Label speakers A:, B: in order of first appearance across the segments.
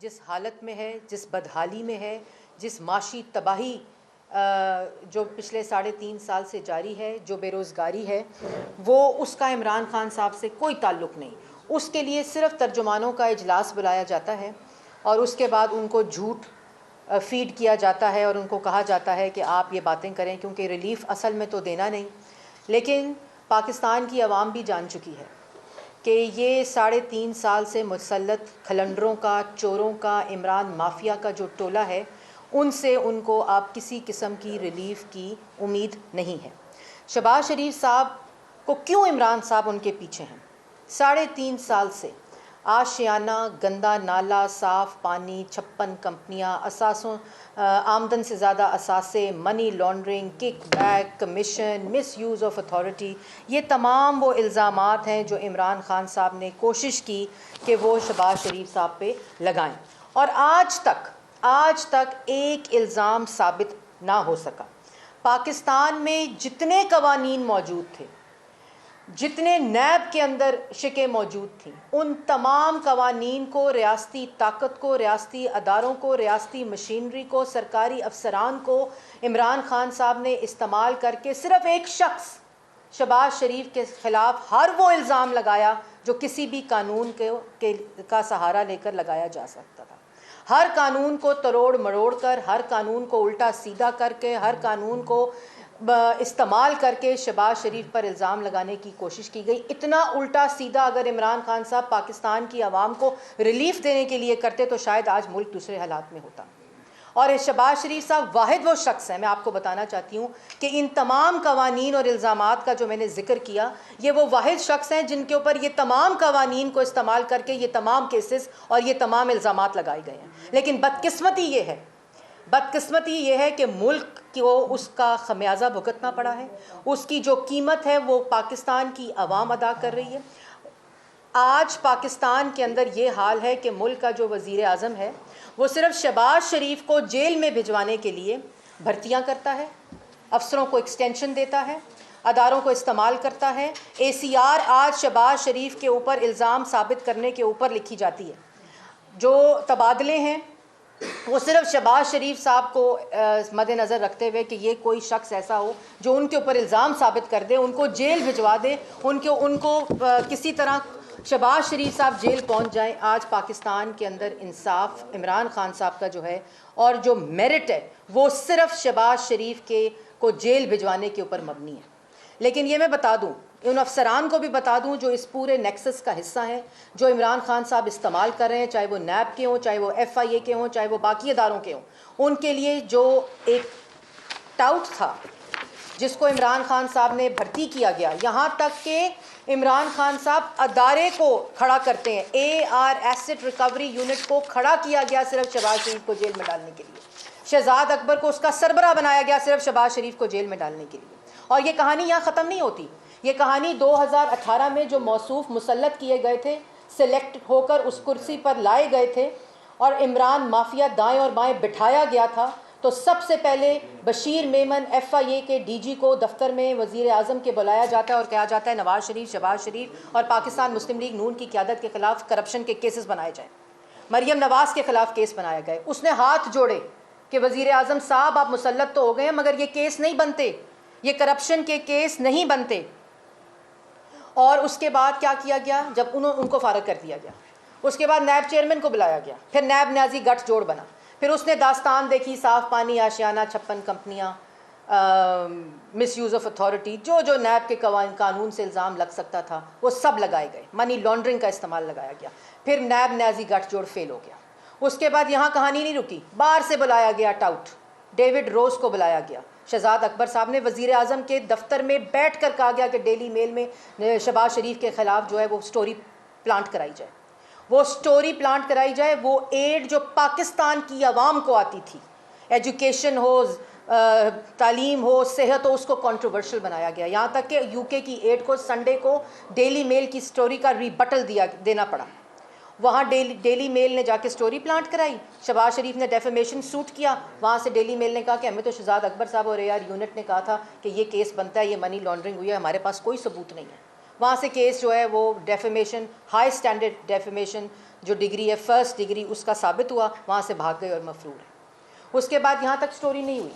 A: जिस हालत में है, जिस बदहाली में है, जिस माशी तबाही जो पिछले 3.5 साल से जारी है, जो बेरोज़गारी है, वो उसका इमरान खान साहब से कोई ताल्लुक़ नहीं। उसके लिए सिर्फ़ तर्जुमानों का इजलास बुलाया जाता है और उसके बाद उनको झूठ फ़ीड किया जाता है और उनको कहा जाता है कि आप ये बातें करें, क्योंकि रिलीफ़ असल में तो देना नहीं। लेकिन पाकिस्तान की आवाम भी जान चुकी है कि ये 3.5 साल से मुसल्लत खलंडरों का, चोरों का, इमरान माफिया का जो टोला है, उनसे उनको आप किसी किस्म की रिलीफ़ की उम्मीद नहीं है। शहबाज शरीफ साहब को क्यों इमरान साहब उनके पीछे हैं? 3.5 साल से आशियाना, गंदा नाला, साफ़ पानी, 56 कंपनियाँ, असासों आमदन से ज़्यादा असासे, money laundering, kickback, commission, misuse of authority, ये तमाम वो इल्ज़ामात हैं जो इमरान खान साहब ने कोशिश की कि वो शहबाज शरीफ साहब पे लगाएं, और आज तक एक इल्ज़ाम साबित ना हो सका। पाकिस्तान में जितने कवानीन मौजूद थे, जितने नैब के अंदर शिकें मौजूद थीं, उन तमाम कवानीन को, रियासती ताकत को, रियासती अदारों को, रियासती मशीनरी को, सरकारी अफसरान को इमरान खान साहब ने इस्तेमाल करके सिर्फ़ एक शख्स शहबाज शरीफ के ख़िलाफ़ हर वो इल्ज़ाम लगाया जो किसी भी कानून का सहारा लेकर लगाया जा सकता था। हर कानून को तरोड़ मरोड़ कर, हर कानून को उल्टा सीधा करके, हर कानून को इस्तेमाल करके शहबाज शरीफ पर इल्ज़ाम लगाने की कोशिश की गई। इतना उल्टा सीधा अगर इमरान खान साहब पाकिस्तान की आवाम को रिलीफ़ देने के लिए करते तो शायद आज मुल्क दूसरे हालात में होता। और शहबाज शरीफ साहब वाहिद वो शख्स है, मैं आपको बताना चाहती हूँ कि इन तमाम कवानीन और इल्ज़ामात का जो मैंने जिक्र किया, ये वो वाहिद शख्स हैं जिनके ऊपर ये तमाम कवानीन को इस्तेमाल करके ये तमाम केसेस और ये तमाम इल्ज़ामात लगाए गए हैं। लेकिन बदकिस्मती ये है कि मुल्क को उसका खमियाजा भुगतना पड़ा है। उसकी जो कीमत है वो पाकिस्तान की आवाम अदा कर रही है। आज पाकिस्तान के अंदर ये हाल है कि मुल्क का जो वज़ीर आज़म है वो सिर्फ शहबाज शरीफ को जेल में भिजवाने के लिए भर्तियां करता है, अफसरों को एक्सटेंशन देता है, अदारों को इस्तेमाल करता है। ACR आज शहबाज शरीफ के ऊपर इल्ज़ाम साबित करने के ऊपर लिखी जाती है। जो तबादले हैं वो सिर्फ शहबाज शरीफ साहब को मद्देनज़र रखते हुए कि ये कोई शख्स ऐसा हो जो उनके ऊपर इल्ज़ाम साबित कर दे, उनको जेल भिजवा दे, उनको किसी तरह शहबाज शरीफ साहब जेल पहुंच जाएं। आज पाकिस्तान के अंदर इंसाफ इमरान खान साहब का जो है और जो मेरिट है वो सिर्फ शहबाज शरीफ को जेल भिजवाने के ऊपर मबनी है। लेकिन ये मैं बता दूं, उन अफसरान को भी बता दूं जो इस पूरे नेक्सस का हिस्सा हैं, जो इमरान खान साहब इस्तेमाल कर रहे हैं, चाहे वो नैब के हों, चाहे वो FIA के हों, चाहे वो बाकी अदारों के हों, उनके लिए जो एक टाउट था जिसको इमरान खान साहब ने भर्ती किया गया, यहाँ तक कि इमरान खान साहब अदारे को खड़ा करते हैं, AR एसेट रिकवरी यूनिट को खड़ा किया गया सिर्फ शहबाज शरीफ को जेल में डालने के लिए। शहजाद अकबर को उसका सरबराह बनाया गया सिर्फ शहबाज शरीफ को जेल में डालने के लिए। और ये कहानी यहाँ ख़त्म नहीं होती। ये कहानी 2018 में जो मौसूफ मुसल्लत किए गए थे, सिलेक्ट होकर उस कुर्सी पर लाए गए थे और इमरान माफिया दाएं और बाएं बिठाया गया था, तो सबसे पहले बशीर मेमन FIA के DG को दफ्तर में वज़ीर आज़म के बुलाया जाता है और कहा जाता है नवाज़ शरीफ, शहबाज शरीफ और पाकिस्तान मुस्लिम लीग नून की क़यादत के ख़िलाफ़ करप्शन के केसेस बनाए जाएँ। मरियम नवाज़ के ख़िलाफ़ केस बनाए गए। उसने हाथ जोड़े कि वज़ीर आज़म साहब आप मुसल्लत तो हो गए हैं, मगर ये केस नहीं बनते, ये करप्शन के केस नहीं बनते। और उसके बाद क्या किया गया, जब उनको फारग कर दिया गया, उसके बाद नैब चेयरमैन को बुलाया गया, फिर नैब न्याजी गठजोड़ बना, फिर उसने दास्तान देखी, साफ़ पानी, आशियाना, 56 कंपनियाँ, मिस यूज़ ऑफ अथॉरिटी, जो नैब के कानून से इल्ज़ाम लग सकता था वो सब लगाए गए। मनी लॉन्ड्रिंग का इस्तेमाल लगाया गया। फिर नैब न्याजी गठजोड़ फेल हो गया। उसके बाद यहाँ कहानी नहीं रुकी, बाहर से बुलाया गया टाउट डेविड रोज़ को बुलाया गया। शहजाद अकबर साहब ने वज़ीर आज़म के दफ्तर में बैठ कर कहा गया कि डेली मेल में शहबाज शरीफ के ख़िलाफ़ जो है वो स्टोरी प्लांट कराई जाए। वो स्टोरी प्लांट कराई जाए, वो एड जो पाकिस्तान की आवाम को आती थी, एजुकेशन हो, तालीम हो, सेहत हो, उसको कंट्रोवर्शियल बनाया गया। यहाँ तक कि UK की एड को संडे को डेली मेल की स्टोरी का रिबटल देना पड़ा। वहाँ डेली मेल ने जाके स्टोरी प्लांट कराई, शहबाज शरीफ ने डेफेमेशन सूट किया। वहाँ से डेली मेल ने कहा कि हमें तो शहजाद अकबर साहब और AR यूनिट ने कहा था कि ये केस बनता है, ये मनी लॉन्ड्रिंग हुई है, हमारे पास कोई सबूत नहीं है। वहाँ से केस जो है वो डेफेमेशन, हाई स्टैंडर्ड डेफेमेशन जो डिग्री है फर्स्ट डिग्री उसका साबित हुआ, वहाँ से भाग गए और मफरूर है। उसके बाद यहाँ तक स्टोरी नहीं हुई।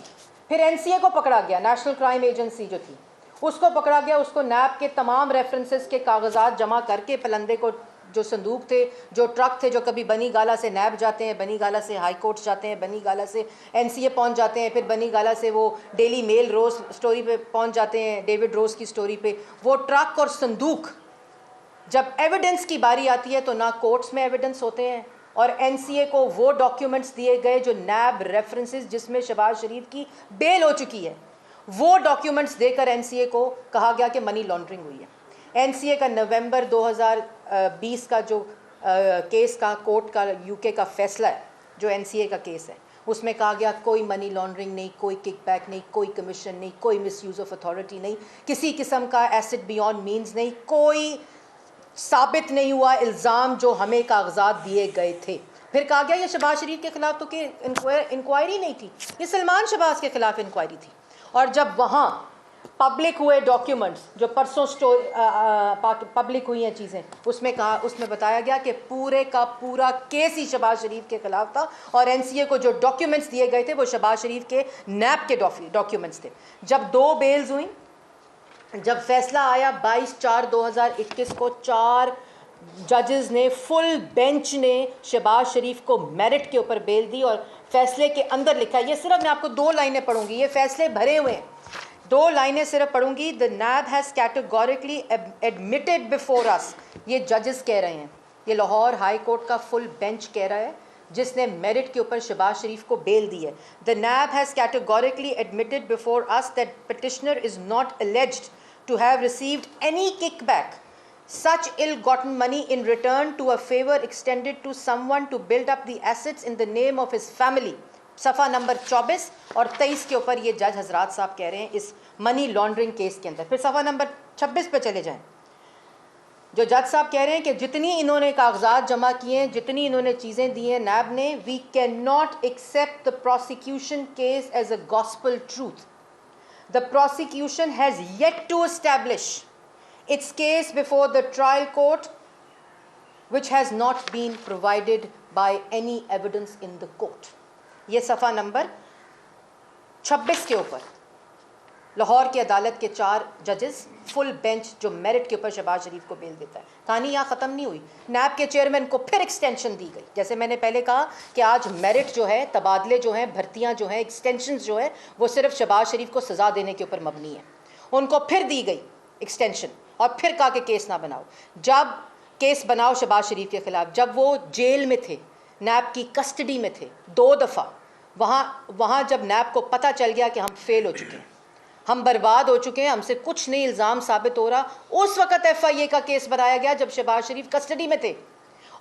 A: फिर एनसीए को पकड़ा गया, नेशनल क्राइम एजेंसी जो थी उसको पकड़ा गया। उसको नैब के तमाम रेफरेंसेस के कागजात जमा करके पलंदे को, जो संदूक थे, जो ट्रक थे, जो कभी बनी गाला से नैब जाते हैं, बनी गाला से हाई कोर्ट जाते हैं, बनी गाला से एनसीए पहुंच जाते हैं, फिर बनी गाला से वो डेली मेल रोज स्टोरी पे पहुंच जाते हैं, डेविड रोज की स्टोरी पे। वो ट्रक और संदूक, जब एविडेंस की बारी आती है तो ना कोर्ट्स में एविडेंस होते हैं, और एनसीए को वो डॉक्यूमेंट्स दिए गए जो नैब रेफरेंसेस जिसमें शहबाज शरीफ की बेल हो चुकी है, वो डॉक्यूमेंट्स देकर एनसीए को कहा गया कि मनी लॉन्ड्रिंग हुई है। एनसीए का नवंबर 2020 का जो केस का कोर्ट का यूके का फैसला है, जो एनसीए का केस है, उसमें कहा गया कोई मनी लॉन्ड्रिंग नहीं, कोई किकबैक नहीं, कोई कमीशन नहीं, कोई मिसयूज़ ऑफ अथॉरिटी नहीं, किसी किस्म का एसेट बियॉन्ड मीन्स नहीं, कोई साबित नहीं हुआ इल्ज़ाम जो हमें कागजात दिए गए थे। फिर कहा गया ये शहबाज शरीफ के खिलाफ तो कि इंक्वायरी नहीं थी, ये सलमान शहबाज के खिलाफ इंक्वायरी थी। और जब वहाँ पब्लिक हुए डॉक्यूमेंट्स, जो परसों पब्लिक हुई हैं चीज़ें, उसमें बताया गया कि पूरे का पूरा केस ही शहबाज शरीफ के खिलाफ था, और एनसीए को जो डॉक्यूमेंट्स दिए गए थे वो शहबाज शरीफ के नैब के डॉक्यूमेंट्स थे। जब 2 बेल्स हुई, जब फैसला आया 22/4/2021 को, 4 जजेस ने, फुल बेंच ने शहबाज शरीफ को मेरिट के ऊपर बेल दी। और फैसले के अंदर लिखा है, ये सिर्फ मैं आपको 2 लाइनें पढ़ूंगी, ये फैसले भरे हुए हैं, 2 लाइनें सिर्फ पढ़ूंगी। The NAB has categorically admitted before us, ये जजेस कह रहे हैं, ये लाहौर हाई कोर्ट का फुल बेंच कह रहा है जिसने मेरिट के ऊपर शहबाज शरीफ को बेल दी है। The NAB has categorically admitted before us that petitioner is not alleged to have received any kickback, such ill-gotten money in return to a favor extended to someone to build up the assets in the name of his family। सफ़ा number 24 और 23 के ऊपर ये जज हजरात साहब कह रहे हैं इस मनी लॉन्ड्रिंग केस के अंदर। फिर सफ़ा नंबर 26 पे चले जाएं, जो जज साहब कह रहे हैं कि जितनी इन्होंने कागजात जमा किए हैं, जितनी इन्होंने चीज़ें दी हैं नैब ने, we can not accept the prosecution case as a gospel truth. The prosecution has yet to establish its case before the trial court, which has not been provided by any evidence in the court। ये सफ़ा number 26 के ऊपर लाहौर की अदालत के 4 जजेस, full bench, जो merit के ऊपर शहबाज शरीफ को बेल देता है। कहानी यहाँ ख़त्म नहीं हुई, नैब के चेयरमैन को फिर एक्सटेंशन दी गई। जैसे मैंने पहले कहा कि आज मेरिट जो है, तबादले जो हैं, भर्तियाँ जो हैं, एक्सटेंशन जो है, वो सिर्फ शहबाज शरीफ को सज़ा देने के ऊपर मबनी है। उनको फिर दी गई एक्सटेंशन, और फिर कहा कि केस ना बनाओ। जब केस बनाओ शहबाज शरीफ के ख़िलाफ़, जब वो जेल में थे, नैब की कस्टडी में थे 2 दफ़ा, वहाँ जब नैब को पता चल गया कि हम फेल हो चुके हैं, हम बर्बाद हो चुके हैं, हमसे कुछ नहीं इल्ज़ाम साबित हो रहा, उस वक़्त FIA का केस बनाया गया जब शहबाज शरीफ कस्टडी में थे।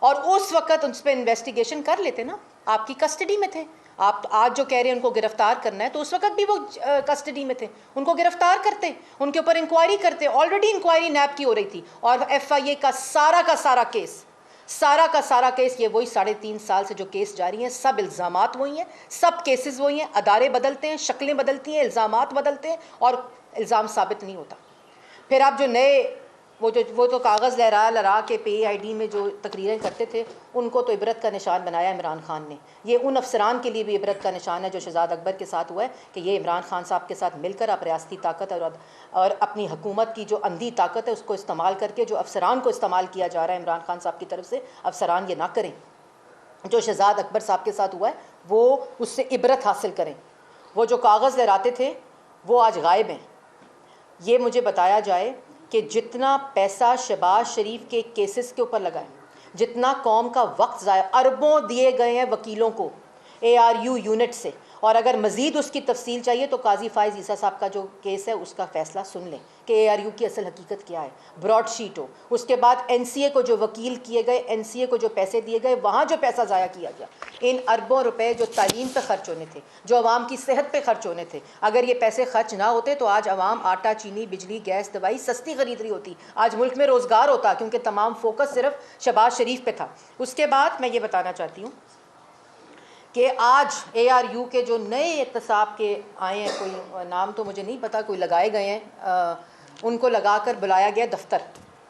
A: और उस वक़्त उस पर इन्वेस्टिगेशन कर लेते ना, आपकी कस्टडी में थे। आप आज जो कह रहे हैं उनको गिरफ़्तार करना है, तो उस वक़्त भी वो कस्टडी में थे, उनको गिरफ़्तार करते, उनके ऊपर इंक्वायरी करते। ऑलरेडी इंक्वायरी नैब की हो रही थी, और FIA का सारा केस, सारा का सारा केस, ये वही 3.5 साल से जो केस जारी हैं, सब इल्ज़ामात वही हैं, सब केसेस वही हैं। अदारे बदलते हैं, शक्लें बदलती हैं, इल्ज़ामात बदलते हैं, और इल्ज़ाम साबित नहीं होता। फिर आप जो नए वो तो कागज़ लहरा के PID में जो तकरीरें करते थे, उनको तो इबरत का निशान बनाया इमरान खान ने। ये उन अफसरान के लिए भी इबरत का निशान है जो शहजाद अकबर के साथ हुआ है, कि ये इमरान खान साहब के साथ मिलकर आप रियासती ताकत और अपनी हुकूमत की जो अंधी ताकत है उसको इस्तेमाल करके, जो अफसरान को इस्तेमाल किया जा रहा है इमरान खान साहब की तरफ से, अफसरान ये ना करें। जो शहजाद अकबर साहब के साथ हुआ है वो उससे इबरत हासिल करें। वो जो कागज़ लहराते थे वो आज गायब हैं। ये मुझे बताया जाए कि जितना पैसा शहबाज शरीफ के केसेस के ऊपर लगा है, जितना कौम का वक्त ज़ाया, अरबों दिए गए हैं वकीलों को ARU यूनिट से, और अगर मज़ीद उसकी तफसील चाहिए तो काजी फ़ाइज़ ईसा साहब का जो केस है उसका फ़ैसला सुन लें कि ARU की असल हकीकत क्या है, ब्रॉडशीट हो। उसके बाद NCA को जो वकील किए गए, NCA को जो पैसे दिए गए, वहाँ जो पैसा ज़ाया किया गया, इन अरबों रुपए जो तालीम पे खर्च होने थे, जो अवाम की सेहत पे खर्च होने थे, अगर ये पैसे खर्च ना होते तो आज अवाम आटा, चीनी, बिजली, गैस, दवाई सस्ती खरीद रही होती, आज मुल्क में रोज़गार होता, क्योंकि तमाम फोकस सिर्फ शहबाज शरीफ पे था। उसके बाद मैं ये बताना चाहती हूँ कि आज ARU के जो नए एहतसाब के आए हैं, कोई नाम तो मुझे नहीं पता, कोई लगाए गए हैं, उनको लगाकर बुलाया गया दफ्तर,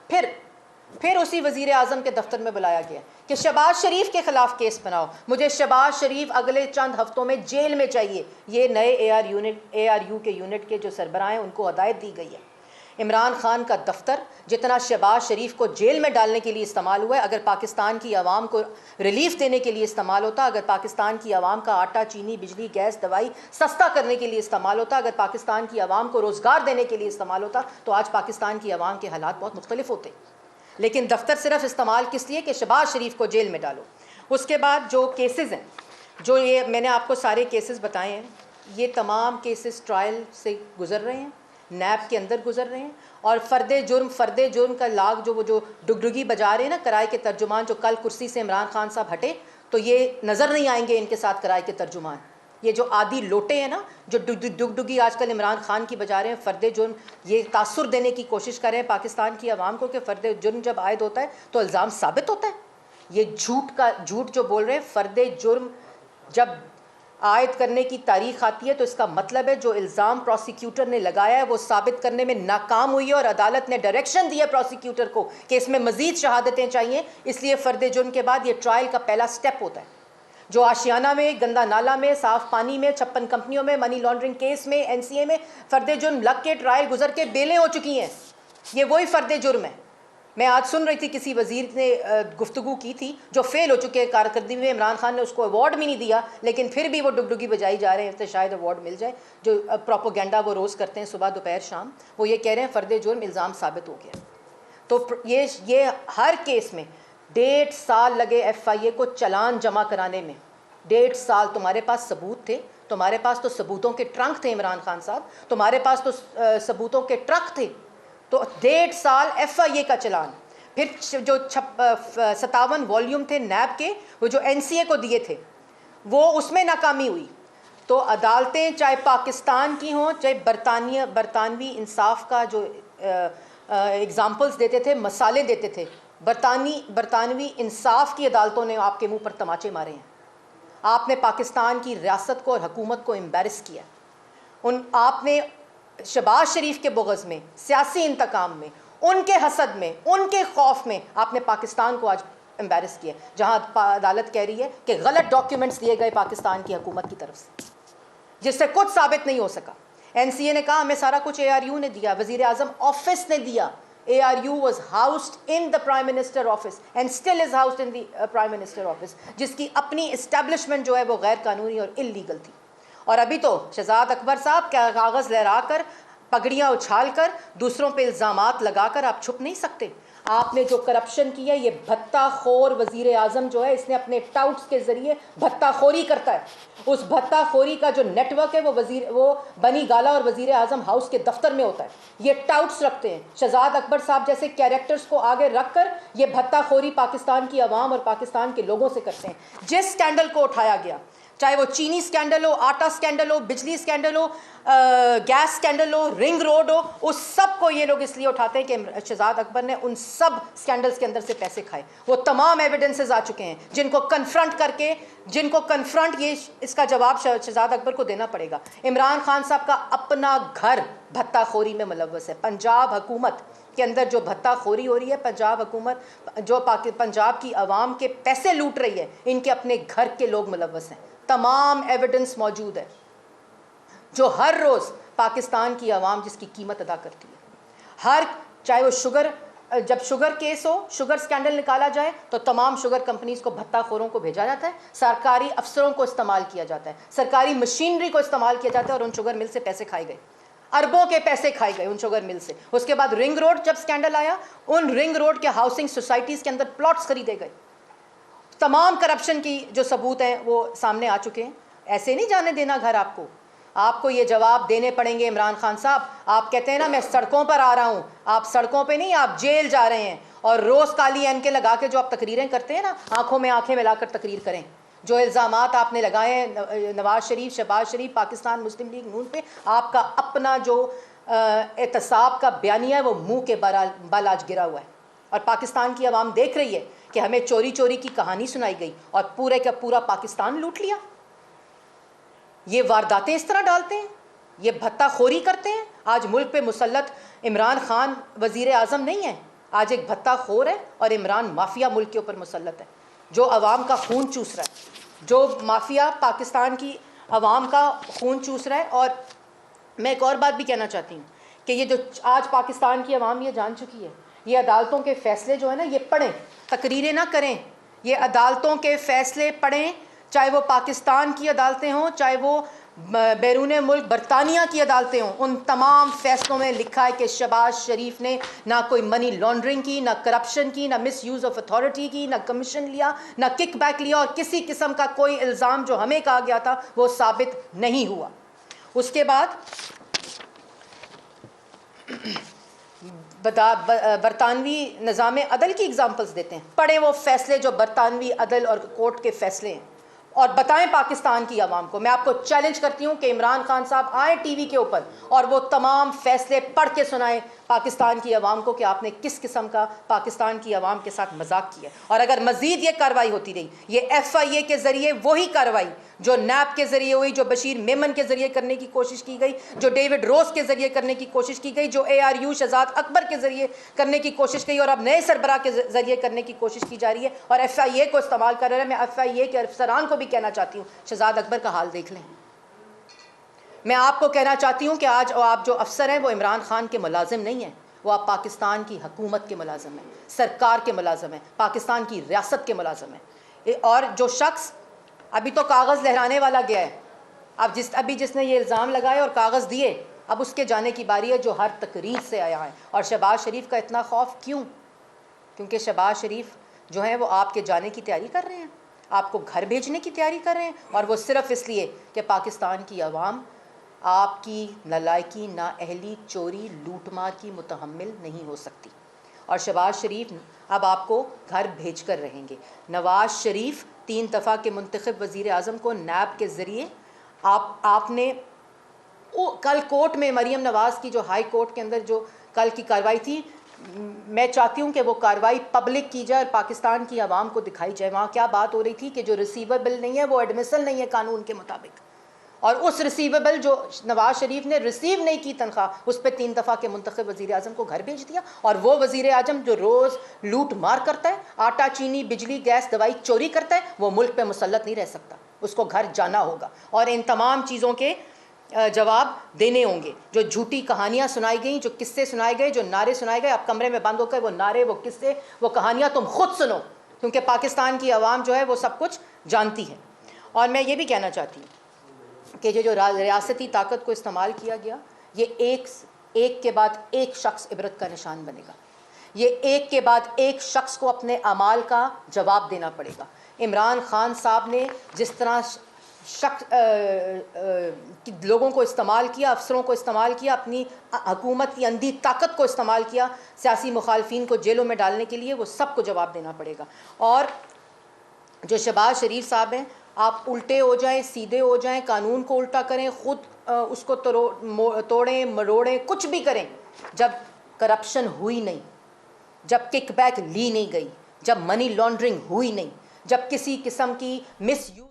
A: फिर उसी वज़ीर आज़म के दफ्तर में बुलाया गया कि शहबाज शरीफ के ख़िलाफ़ केस बनाओ, मुझे शहबाज शरीफ अगले चंद हफ्तों में जेल में चाहिए। ये नए ARU के यूनिट के जो सरबराह हैं उनको हदायत दी गई है। इमरान खान का दफ्तर जितना शहबाज शरीफ को जेल में डालने के लिए इस्तेमाल हुआ है, अगर पाकिस्तान की आवाम को रिलीफ देने के लिए इस्तेमाल होता, अगर पाकिस्तान की आवाम का आटा, चीनी, बिजली, गैस, दवाई सस्ता करने के लिए इस्तेमाल होता, अगर पाकिस्तान की आवाम को रोज़गार देने के लिए इस्तेमाल होता, तो आज पाकिस्तान की आवाम के हालात बहुत मुख्तलिफ होते। लेकिन दफ्तर सिर्फ इस्तेमाल किस लिए कि शहबाज शरीफ को जेल में डालो। उसके बाद जो केसेस हैं, जो ये मैंने आपको सारे केसेस बताए हैं, ये तमाम केसेस ट्रायल से गुजर रहे हैं, नैब के अंदर गुजर रहे हैं। और फ़र्दे जुर्म का लाग जो वो जो डुगडुगी बजा रहे हैं ना किराए के तर्जुमान, जो कल कुर्सी से इमरान खान साहब हटे तो ये नज़र नहीं आएंगे इनके साथ किराए के तर्जुमान। ये जो आदि लोटे हैं ना, जो डुगडुगी आजकल इमरान खान की बजा रहे हैं, फ़र्दे जुर्म, ये तासुर देने की कोशिश कर रहे हैं पाकिस्तान की आवाम को कि फ़र्दे जुर्म जब आयद होता है तो इल्ज़ाम साबित होता है। ये झूठ जो बोल रहे हैं, फ़र्दे जुर्म जब आयद करने की तारीख आती है तो इसका मतलब है जो इल्ज़ाम प्रोसिक्यूटर ने लगाया है वो साबित करने में नाकाम हुई है और अदालत ने डायरेक्शन दिया प्रोसिक्यूटर को कि इसमें मज़ीद शहादतें चाहिए। इसलिए फ़र्द जुर्म के बाद ये ट्रायल का पहला स्टेप होता है। जो आशियाना में, गंदा नाला में, साफ़ पानी में, 56 कंपनियों में, मनी लॉन्ड्रिंग केस में, NCA में फ़र्द जुर्म लग के ट्रायल गुजर के बेलें हो चुकी हैं, ये वही फ़र्द जुर्म है। मैं आज सुन रही थी किसी वज़ीर ने गुफ्तगू की थी जो फेल हो चुके हैं कारकर्दगी में, इमरान खान ने उसको अवार्ड भी नहीं दिया, लेकिन फिर भी वो डुगडुगी बजाई जा रहे हैं तो शायद अवार्ड मिल जाए। जो प्रोपोगेंडा वो रोज़ करते हैं सुबह दोपहर शाम, वो ये कह रहे हैं फ़र्द जुर्म इल्ज़ाम साबित हो गया। तो ये हर केस में 1.5 साल लगे FIA को चालान जमा कराने में। 1.5 साल तुम्हारे पास सबूत थे, तुम्हारे पास तो सबूतों के ट्रंक थे इमरान खान साहब, तुम्हारे पास तो सबूतों के ट्रक थे। तो 1.5 साल FIA का चलान, फिर जो 57 वॉल्यूम थे नैब के, वो जो NCA को दिए थे, वो उसमें नाकामी हुई। तो अदालतें चाहे पाकिस्तान की हों चाहे बरतानवी इंसाफ का जो एग्ज़ाम्पल्स देते थे, मसाले देते थे, बरतानवी इंसाफ की अदालतों ने आपके मुंह पर तमाचे मारे हैं। आपने पाकिस्तान की रियासत को और हुकूमत को एम्बेरस किया। आपने शहबाज शरीफ के बुग़्ज़ में, सियासी इंतकाम में, उनके हसद में, उनके खौफ में आपने पाकिस्तान को आज एम्बेरस किया, जहां अदालत कह रही है कि गलत डॉक्यूमेंट्स दिए गए पाकिस्तान की हुकूमत की तरफ से, जिससे कुछ साबित नहीं हो सका। NCA ने कहा हमें सारा कुछ ARU ने दिया, वज़ीर आज़म ऑफिस ने दिया। ARU was housed in the Prime Minister office and still is housed in the Prime Minister office, जिसकी अपनी इस्टेब्लिशमेंट जो है वो गैर कानूनी और इल्लीगल थी। और अभी तो शहजाद अकबर साहब क्या कागज़ लहरा कर, पगड़ियाँ उछाल कर, दूसरों पे इल्ज़ामात लगा कर आप छुप नहीं सकते। आपने जो करप्शन की है, ये भत्ताखोर वज़ीर आज़म जो है, इसने अपने टाउट्स के ज़रिए भत्ताखोरी करता है। उस भत्ताखोरी का जो नेटवर्क है वो बनी गाला और वज़ीर आज़म हाउस के दफ्तर में होता है। ये टाउट्स रखते हैं, शहजाद अकबर साहब जैसे कैरेक्टर्स को आगे रख कर ये भत्ताखोरी पाकिस्तान की आवाम और पाकिस्तान के लोगों से करते हैं। जिस स्कैंडल को उठाया गया, चाहे वो चीनी स्कैंडल हो, आटा स्कैंडल हो, बिजली स्कैंडल हो, गैस स्कैंडल हो, रिंग रोड हो, उस सब को ये लोग इसलिए उठाते हैं कि शहजाद अकबर ने उन सब स्कैंडल्स के अंदर से पैसे खाए। वो तमाम एविडेंसेस आ चुके हैं जिनको कन्फ्रंट ये इसका जवाब शहजाद अकबर को देना पड़ेगा। इमरान खान साहब का अपना घर भत्ताखोरी में मुलव्वस है। पंजाब हुकूमत के अंदर जो भत्ताखोरी हो रही है, पंजाब हुकूमत जो पंजाब की आवाम के पैसे लूट रही है, इनके अपने घर के लोग मुलव्वस हैं। तमाम एविडेंस मौजूद है, जो हर रोज़ पाकिस्तान की आवाम जिसकी कीमत अदा करती है। चाहे वो जब शुगर केस हो, शुगर स्कैंडल निकाला जाए तो तमाम शुगर कंपनीज को भत्ताखोरों को भेजा जाता है, सरकारी अफसरों को इस्तेमाल किया जाता है, सरकारी मशीनरी को इस्तेमाल किया जाता है और उन शुगर मिल से पैसे खाए गए, अरबों के पैसे खाए गए उन शुगर मिल से। उसके बाद रिंग रोड जब स्कैंडल आया, उन रिंग रोड के हाउसिंग सोसाइटीज़ के अंदर प्लॉट्स खरीदे गए। तमाम करप्शन की जो सबूत हैं वो सामने आ चुके हैं। ऐसे नहीं जाने देना घर आपको ये जवाब देने पड़ेंगे इमरान खान साहब। आप कहते हैं ना मैं सड़कों पर आ रहा हूँ, आप सड़कों पे नहीं, आप जेल जा रहे हैं। और रोज़ काली एनके लगा के जो आप तकरीरें करते हैं ना, आंखों में आंखें मिलाकर तकरीर करें। जो इल्ज़ामात आपने लगाए हैं नवाज शरीफ, शहबाज शरीफ, पाकिस्तान मुस्लिम लीग नून पे, आपका अपना जो एहतसाब का बयानिया है वो मुँह के बल आज गिरा हुआ है। और पाकिस्तान की आवाम देख रही है कि हमें चोरी चोरी की कहानी सुनाई गई और पूरे का पूरा पाकिस्तान लूट लिया। ये वारदातें इस तरह डालते हैं, ये भत्ताखोरी करते हैं। आज मुल्क पे मुसल्लत इमरान खान वज़ीर आज़म नहीं है, आज एक भत्ताखोर है और इमरान माफिया मुल्क के ऊपर मुसल्लत है। जो अवाम का खून चूस रहा है, जो माफिया पाकिस्तान की अवाम का खून चूस रहा है। और मैं एक और बात भी कहना चाहती हूँ कि ये जो आज पाकिस्तान की अवाम ये जान चुकी है, ये अदालतों के फ़ैसले जो है ना, ये पढ़ें, तकरीरें ना करें, ये अदालतों के फ़ैसले पढ़ें, चाहे वो पाकिस्तान की अदालतें हों, चाहे वो बैरून मुल्क बरतानिया की अदालतें हों। उन तमाम फ़ैसलों में लिखा है कि शहबाज शरीफ ने ना कोई मनी लॉन्ड्रिंग की, ना करप्शन की, ना मिस यूज़ ऑफ अथॉरिटी की, ना कमीशन लिया, ना किक बैक लिया, और किसी किस्म का कोई इल्ज़ाम जो हमें कहा गया था वो साबित नहीं हुआ। उसके बाद बरतानवी निज़ाम अदल की एग्जाम्पल्स देते हैं। पढ़ें वो फ़ैसले जो बरतानवी अदल और कोर्ट के फ़ैसले हैं, और बताएं पाकिस्तान की आवाम को। मैं आपको चैलेंज करती हूं कि इमरान खान साहब आए टीवी के ऊपर और वो तमाम फ़ैसले पढ़ के सुनाएं पाकिस्तान की आवाम को कि आपने किस किस्म का पाकिस्तान की आवाम के साथ मजाक किया। और अगर मज़ीद ये कार्रवाई होती रही, ये FIA के ज़रिए वही कार्रवाई जो नैब के ज़रिए हुई, जो बशीर मेमन के ज़रिए करने की कोशिश की गई, जो डेविड रोज़ के ज़रिए करने की कोशिश की गई, जो ARU शहजाद अकबर के ज़रिए करने की कोशिश की, और अब नए सरबराह के ज़रिए करने की कोशिश की जा रही है, और FIA को इस्तेमाल कर रहे हैं। मैं FIA के अफसरान को भी कहना चाहती हूँ, शहजाद अकबर का हाल देख लें। मैं आपको कहना चाहती हूँ कि आज आप जो अफसर हैं वो इमरान खान के मुलाजिम नहीं हैं, वो आप पाकिस्तान की हुकूमत के मुलाजिम हैं, सरकार के मुलाजिम हैं, पाकिस्तान की रियासत के मुलाजिम हैं। और जो शख्स अभी तो कागज़ लहराने वाला गया है, अब जिसने ये इल्ज़ाम लगाए और कागज़ दिए, अब उसके जाने की बारी है जो हर तकरीर से आया है। और शहबाज शरीफ का इतना खौफ क्यों? क्योंकि शहबाज शरीफ जो है वो आपके जाने की तैयारी कर रहे हैं, आपको घर भेजने की तैयारी कर रहे हैं, और वो सिर्फ़ इसलिए कि पाकिस्तान की आवाम आपकी नालायकी, नाअहली, चोरी, लूटमार की मुतहम्मिल नहीं हो सकती। और शहबाज शरीफ अब आपको घर भेज कर रहेंगे। नवाज़ शरीफ 3 दफ़ा के मुंतखब वज़ीर आज़म को नैब के ज़रिए आपने कल कोर्ट में मरीम नवाज़ की जो हाई कोर्ट के अंदर जो कल की कार्रवाई थी, मैं चाहती हूँ कि वो कार्रवाई पब्लिक की जाए और पाकिस्तान की आवाम को दिखाई जाए। वहाँ क्या बात हो रही थी कि जो रिसीवेबल नहीं है वो एडमिसल नहीं है कानून के मुताबिक, और उस रिसीवेबल जो नवाज़ शरीफ ने रिसीव नहीं की तनख्वाह, उस पर 3 दफ़ा के मुंतखब वज़ीर आज़म को घर भेज दिया। और वो वज़ीर आज़म जो रोज़ लूट मार करता है, आटा चीनी बिजली गैस दवाई चोरी करता है, वो मुल्क पे मुसल्लत नहीं रह सकता, उसको घर जाना होगा। और इन तमाम चीज़ों के जवाब देने होंगे। जो झूठी कहानियाँ सुनाई गई, जो किस्से सुनाए गए, जो नारे सुनाए गए, आप कमरे में बंद होकर वो नारे, वो किस्से, वो कहानियाँ तुम खुद सुनो, क्योंकि पाकिस्तान की आवाम जो है वो सब कुछ जानती है। और मैं ये भी कहना चाहती हूँ कि जो रियासती ताकत को इस्तेमाल किया गया, ये एक के बाद एक शख्स इबरत का निशान बनेगा। ये एक के बाद एक शख्स को अपने अमाल का जवाब देना पड़ेगा। इमरान खान साहब ने जिस तरह लोगों को इस्तेमाल किया, अफसरों को इस्तेमाल किया, अपनी हुकूमत की अंधी ताकत को इस्तेमाल किया सियासी मुखालफिन को जेलों में डालने के लिए, वो सबको जवाब देना पड़ेगा। और जो शहबाज शरीफ साहब हैं, आप उल्टे हो जाएं, सीधे हो जाएं, कानून को उल्टा करें, ख़ुद उसको तोड़ें मरोड़ें, कुछ भी करें, जब करप्शन हुई नहीं, जब किकबैक ली नहीं गई, जब मनी लॉन्ड्रिंग हुई नहीं, जब किसी किस्म की मिस यूज